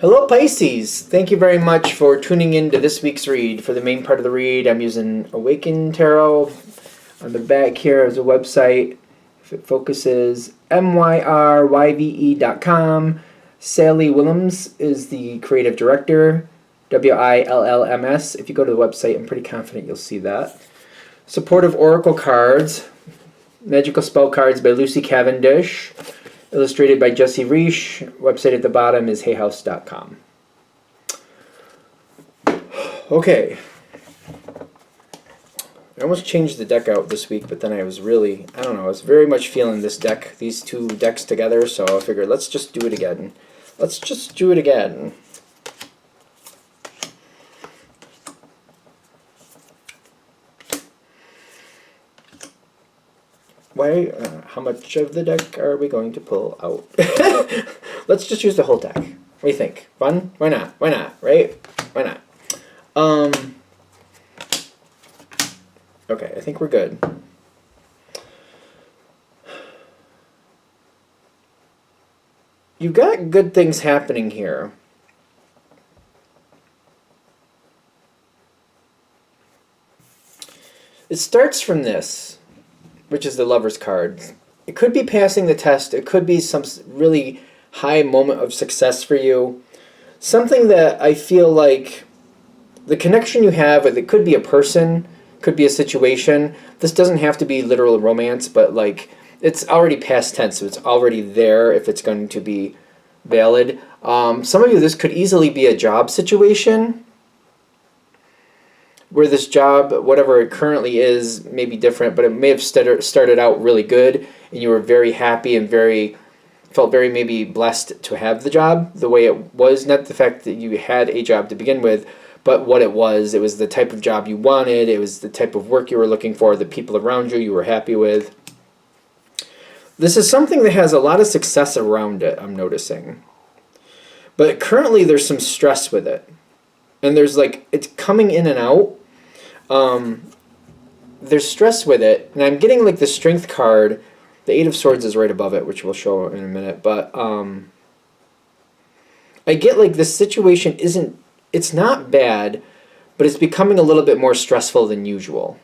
Hello Pisces! Thank you very much for tuning in to this week's read. For the main part of the read, I'm using Awaken Tarot. On the back here is a website. If it focuses, myryve.com. Sally Willems is the creative director. WILLMS. If you go to the website, I'm pretty confident you'll see that. Supportive Oracle cards. Magical Spell cards by Lucy Cavendish. Illustrated by Jesse Reish. Website at the bottom is hayhouse.com. Okay. I almost changed the deck out this week, but then I was really, I was very much feeling this deck, these two decks together, so I figured let's just do it again. Let's just do it again. How much of the deck are we going to pull out? Let's just use the whole deck. What do you think? Fun? Why not? Why not? Right? Why not? Okay, I think we're good. You've got good things happening here. It starts from this, which is the Lover's card. It could be passing the test. It could be some really high moment of success for you. Something that I feel like the connection you have with, it could be a person, could be a situation. This doesn't have to be literal romance, but like it's already past tense, so it's already there if it's going to be valid. Some of you, this could easily be a job situation, where this job, whatever it currently is, may be different, but it may have started out really good, and you were very happy and felt very maybe blessed to have the job the way it was. Not the fact that you had a job to begin with, but what it was. It was the type of job you wanted. It was the type of work you were looking for, the people around you were happy with. This is something that has a lot of success around it, I'm noticing. But currently there's some stress with it. And there's like, it's coming in and out. There's stress with it, and I'm getting like the Strength card. The Eight of Swords is right above it, which we'll show in a minute, but I get like this situation it's not bad, but it's becoming a little bit more stressful than usual.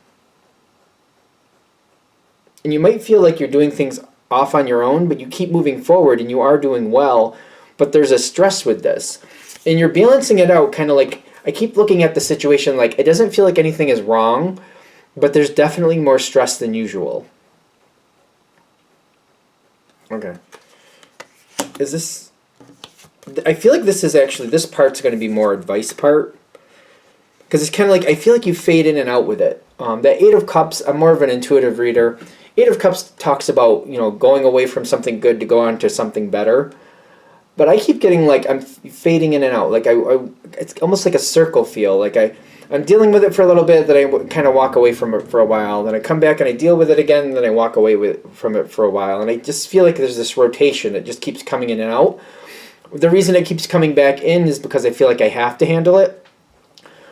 And you might feel like you're doing things off on your own, but you keep moving forward and you are doing well, but there's a stress with this. And you're balancing it out kind of like, I keep looking at the situation like it doesn't feel like anything is wrong, but there's definitely more stress than usual. Okay. Is this... I feel like this is actually... This part's going to be more advice part. Because it's kind of like... I feel like you fade in and out with it. That Eight of Cups, I'm more of an intuitive reader. Eight of Cups talks about, going away from something good to go on to something better. But I keep getting like I'm fading in and out. Like it's almost like a circle feel. Like I'm dealing with it for a little bit, then I kind of walk away from it for a while. Then I come back and I deal with it again, then I walk away from it for a while. And I just feel like there's this rotation that just keeps coming in and out. The reason it keeps coming back in is because I feel like I have to handle it.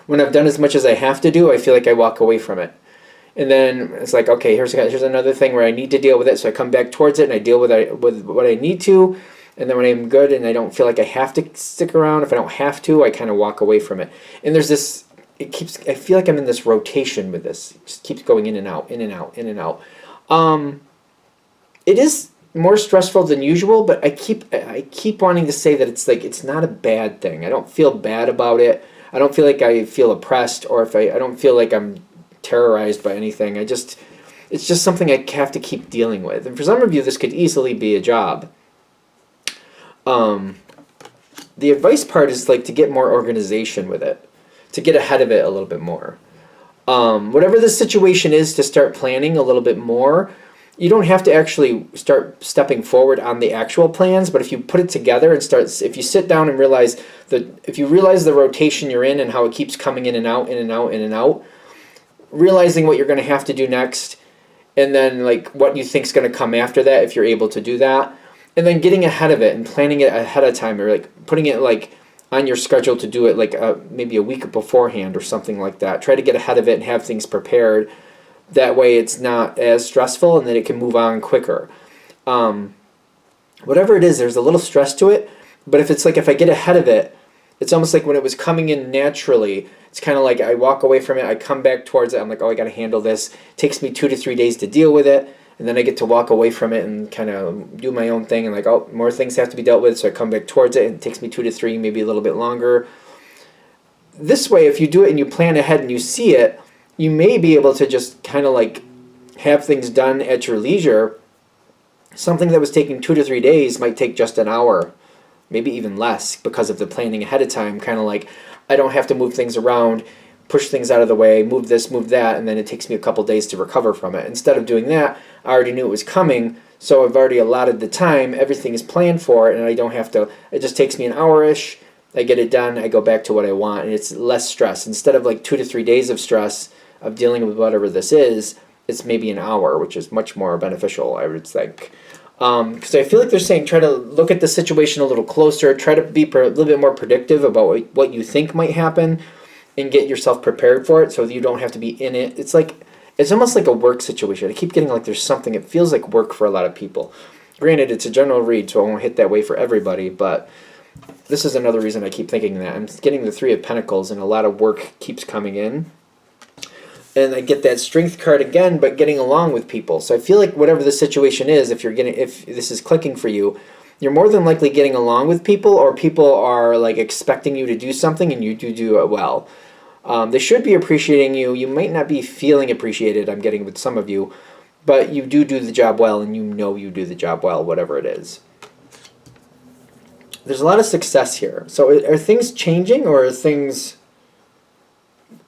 When I've done as much as I have to do, I feel like I walk away from it. And then it's like, okay, here's another thing where I need to deal with it. So I come back towards it and I deal with what I need to. And then when I'm good and I don't feel like I have to stick around, if I don't have to, I kind of walk away from it. And there's this, I feel like I'm in this rotation with this. It just keeps going in and out, in and out, in and out. It is more stressful than usual, but I keep wanting to say that it's not a bad thing. I don't feel bad about it. I don't feel like I feel oppressed, or I don't feel like I'm terrorized by anything. It's just something I have to keep dealing with. And for some of you, this could easily be a job. The advice part is like to get more organization with it, to get ahead of it a little bit more. Whatever the situation is, to start planning a little bit more. You don't have to actually start stepping forward on the actual plans, but if you put it together and if you sit down and realize if you realize the rotation you're in and how it keeps coming in and out, in and out, in and out, realizing what you're going to have to do next, and then like what you think is going to come after that if you're able to do that. And then getting ahead of it and planning it ahead of time, or like putting it like on your schedule to do it like maybe a week beforehand or something like that. Try to get ahead of it and have things prepared. That way it's not as stressful and then it can move on quicker. Whatever it is, there's a little stress to it. But if it's like if I get ahead of it, It's almost like when it was coming in naturally, it's kind of like I walk away from it, I come back towards it, I'm like, oh, I got to handle this. It takes me 2 to 3 days to deal with it, and then I get to walk away from it and kind of do my own thing, and like, oh, more things have to be dealt with, so I come back towards it, and it takes me 2 to 3, maybe a little bit longer. This way, if you do it and you plan ahead and you see it, you may be able to just kind of like have things done at your leisure. Something that was taking 2 to 3 days might take just an hour, maybe even less, because of the planning ahead of time. Kind of like, I don't have to move things around, push things out of the way, move this, move that, and then it takes me a couple days to recover from it. Instead of doing that, I already knew it was coming, so I've already allotted the time, everything is planned for, and I don't have to, it just takes me an hour-ish, I get it done, I go back to what I want, and it's less stress. Instead of like 2 to 3 days of stress of dealing with whatever this is, it's maybe an hour, which is much more beneficial, I would think. Because I feel like they're saying try to look at the situation a little closer, try to be a little bit more predictive about what you think might happen, and get yourself prepared for it so that you don't have to be in it. It's almost like a work situation. I keep getting like there's something, it feels like work for a lot of people. Granted, it's a general read, so I won't hit that way for everybody, but this is another reason I keep thinking that. I'm getting the Three of Pentacles, and a lot of work keeps coming in. And I get that Strength card again, but getting along with people. So I feel like whatever the situation is, if this is clicking for you, you're more than likely getting along with people, or people are like expecting you to do something and you do it well. They should be appreciating you. You might not be feeling appreciated, I'm getting with some of you, but you do the job well, and you know you do the job well, whatever it is. There's a lot of success here. So are things changing, or are things...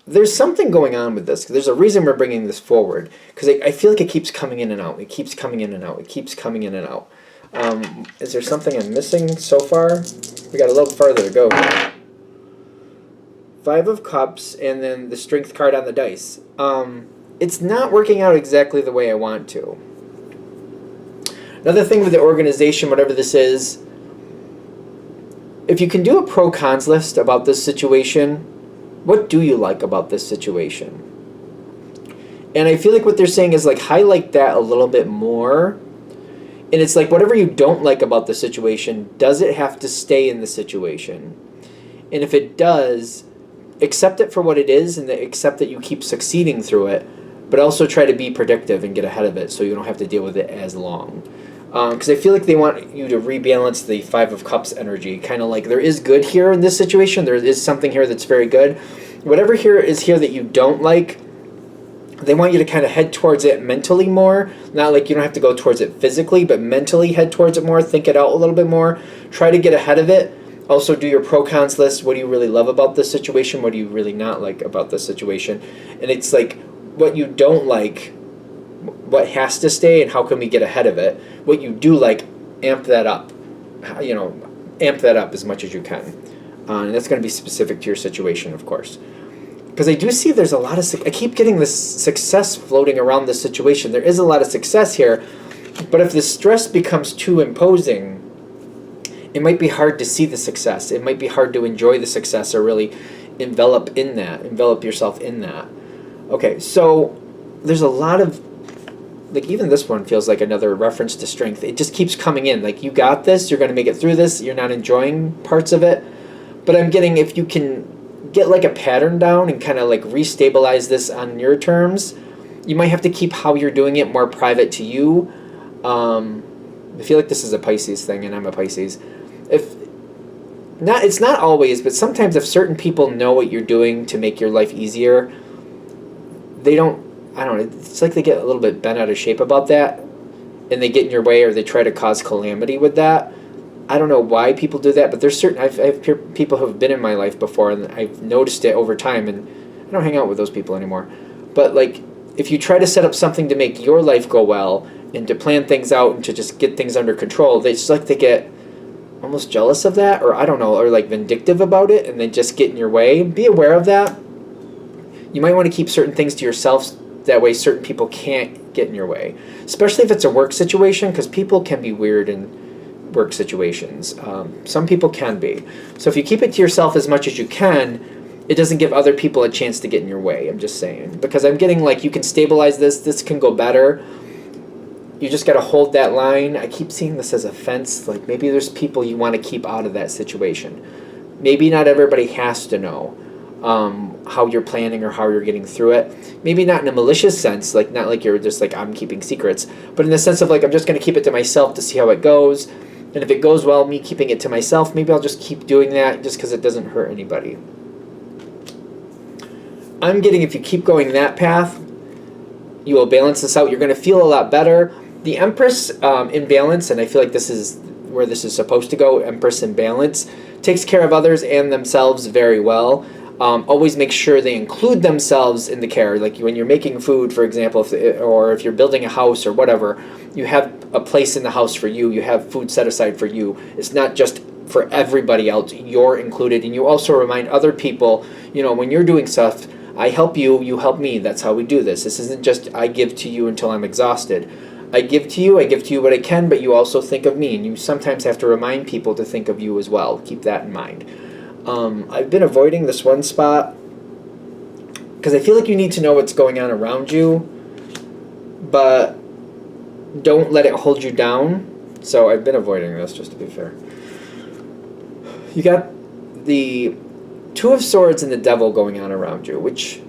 There's something going on with this. There's a reason we're bringing this forward, because I feel like it keeps coming in and out. It keeps coming in and out. It keeps coming in and out. Is there something I'm missing so far? We got a little farther to go. Five of Cups, and then the Strength card on the dice. It's not working out exactly the way I want to. Another thing with the organization, whatever this is, if you can do a pro-cons list about this situation, what do you like about this situation? And I feel like what they're saying is like highlight that a little bit more. And it's like whatever you don't like about the situation, does it have to stay in the situation? And if it does, accept it for what it is, and accept that you keep succeeding through it, but also try to be predictive and get ahead of it so you don't have to deal with it as long. Because I feel like they want you to rebalance the Five of Cups energy. Kind of like there is good here in this situation. There is something here that's very good. Whatever is here that you don't like, they want you to kind of head towards it mentally more. Not like you don't have to go towards it physically, but mentally head towards it more. Think it out a little bit more. Try to get ahead of it. Also do your pro-cons list. What do you really love about this situation? What do you really not like about this situation? And it's like what you don't like, what has to stay, and how can we get ahead of it? What you do like, amp that up. Amp that up as much as you can. And that's going to be specific to your situation, of course. Because I do see there's a lot of... I keep getting this success floating around this situation. There is a lot of success here. But if the stress becomes too imposing, it might be hard to see the success. It might be hard to enjoy the success or really envelop yourself in that. Okay, so there's a lot of... Like, even this one feels like another reference to strength. It just keeps coming in. Like, you got this. You're going to make it through this. You're not enjoying parts of it. But I'm getting, if you can get, like, a pattern down and kind of, like, restabilize this on your terms, you might have to keep how you're doing it more private to you. I feel like this is a Pisces thing, and I'm a Pisces. It's not always, but sometimes if certain people know what you're doing to make your life easier, they don't... I don't know, it's like they get a little bit bent out of shape about that, and they get in your way, or they try to cause calamity with that. I don't know why people do that, but there's certain... I have people who have been in my life before, and I've noticed it over time, and I don't hang out with those people anymore. But, like, if you try to set up something to make your life go well, and to plan things out, and to just get things under control, they get almost jealous of that, or I don't know, or, like, vindictive about it, and they just get in your way. Be aware of that. You might want to keep certain things to yourself. That way certain people can't get in your way. Especially if it's a work situation, because people can be weird in work situations. Some people can be. So if you keep it to yourself as much as you can, it doesn't give other people a chance to get in your way, I'm just saying. Because I'm getting like, you can stabilize this can go better. You just got to hold that line. I keep seeing this as a fence. Like maybe there's people you want to keep out of that situation. Maybe not everybody has to know how you're planning or how you're getting through it. Maybe not in a malicious sense, like not like you're just like, I'm keeping secrets, but in the sense of like, I'm just going to keep it to myself to see how it goes. And if it goes well, me keeping it to myself, maybe I'll just keep doing that just because it doesn't hurt anybody. I'm getting, if you keep going that path, you will balance this out. You're going to feel a lot better. The Empress in balance, and I feel like this is where this is supposed to go, Empress in balance, takes care of others and themselves very well. Always make sure they include themselves in the care. Like when you're making food, for example, or if you're building a house or whatever, you have a place in the house for you. You have food set aside for you. It's not just for everybody else. You're included. And you also remind other people, when you're doing stuff, I help you, you help me. That's how we do this. This isn't just I give to you until I'm exhausted. I give to you what I can, but you also think of me. And you sometimes have to remind people to think of you as well. Keep that in mind. I've been avoiding this one spot because I feel like you need to know what's going on around you, but don't let it hold you down. So I've been avoiding this, just to be fair. You got the Two of Swords and the Devil going on around you, which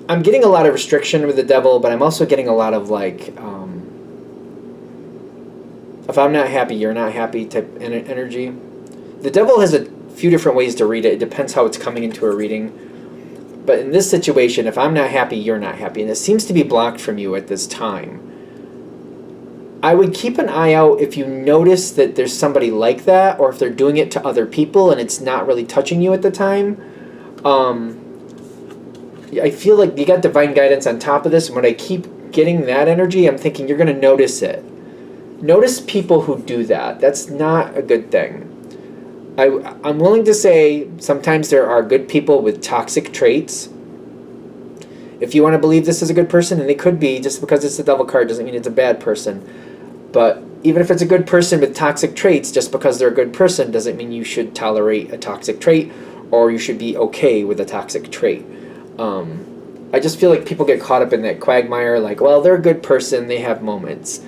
I'm getting a lot of restriction with the Devil, but I'm also getting a lot of like, if I'm not happy, you're not happy type energy. The Devil has a few different ways to read it. It depends how it's coming into a reading. But in this situation, if I'm not happy, you're not happy. And it seems to be blocked from you at this time. I would keep an eye out if you notice that there's somebody like that, or if they're doing it to other people and it's not really touching you at the time. I feel like you got divine guidance on top of this. And when I keep getting that energy, I'm thinking you're going to notice it. Notice people who do that. That's not a good thing. I'm willing to say sometimes there are good people with toxic traits. If you want to believe this is a good person, and they could be, just because it's the Devil card doesn't mean it's a bad person. But even if it's a good person with toxic traits, just because they're a good person doesn't mean you should tolerate a toxic trait, or you should be okay with a toxic trait. I just feel like people get caught up in that quagmire, like, well, they're a good person, they have moments.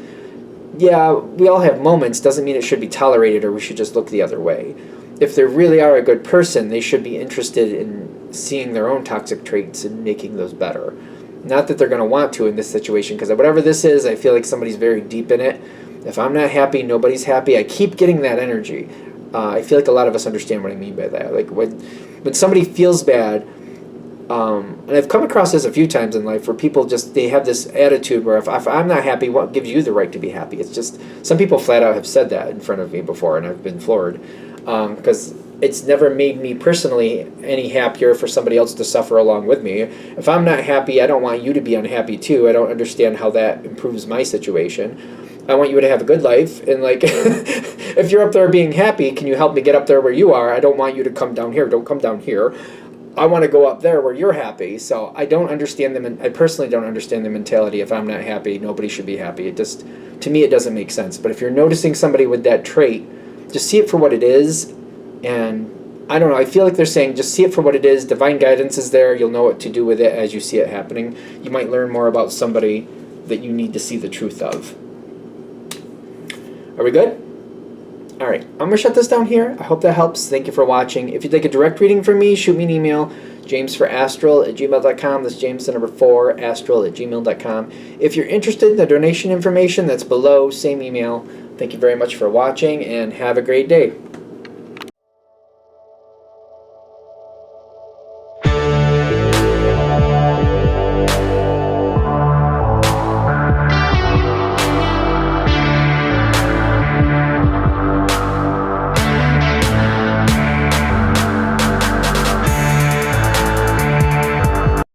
Yeah, we all have moments, doesn't mean it should be tolerated or we should just look the other way. If they really are a good person, they should be interested in seeing their own toxic traits and making those better. Not that they're going to want to in this situation, because whatever this is, I feel like somebody's very deep in it. If I'm not happy, nobody's happy. I keep getting that energy. I feel like a lot of us understand what I mean by that. Like when somebody feels bad, and I've come across this a few times in life where people they have this attitude where if I'm not happy, what gives you the right to be happy? It's just, some people flat out have said that in front of me before, and I've been floored. Because it's never made me personally any happier for somebody else to suffer along with me. If I'm not happy, I don't want you to be unhappy too. I don't understand how that improves my situation. I want you to have a good life, and like, if you're up there being happy, can you help me get up there where you are? I don't want you to come down here. Don't come down here. I want to go up there where you're happy. So I don't understand them. I personally don't understand the mentality. If I'm not happy, nobody should be happy. To me, it doesn't make sense. But if you're noticing somebody with that trait, just see it for what it is. And I don't know, I feel like they're saying just see it for what it is. Divine guidance is there. You'll know what to do with it as you see it happening. You might learn more about somebody that you need to see the truth of. Are we good? All right, I'm going to shut this down here. I hope that helps. Thank you for watching. If you'd like a direct reading from me, shoot me an email, jamesforastral@gmail.com. That's James, the number 4, astral@gmail.com. If you're interested in the donation information, that's below, same email. Thank you very much for watching, and have a great day.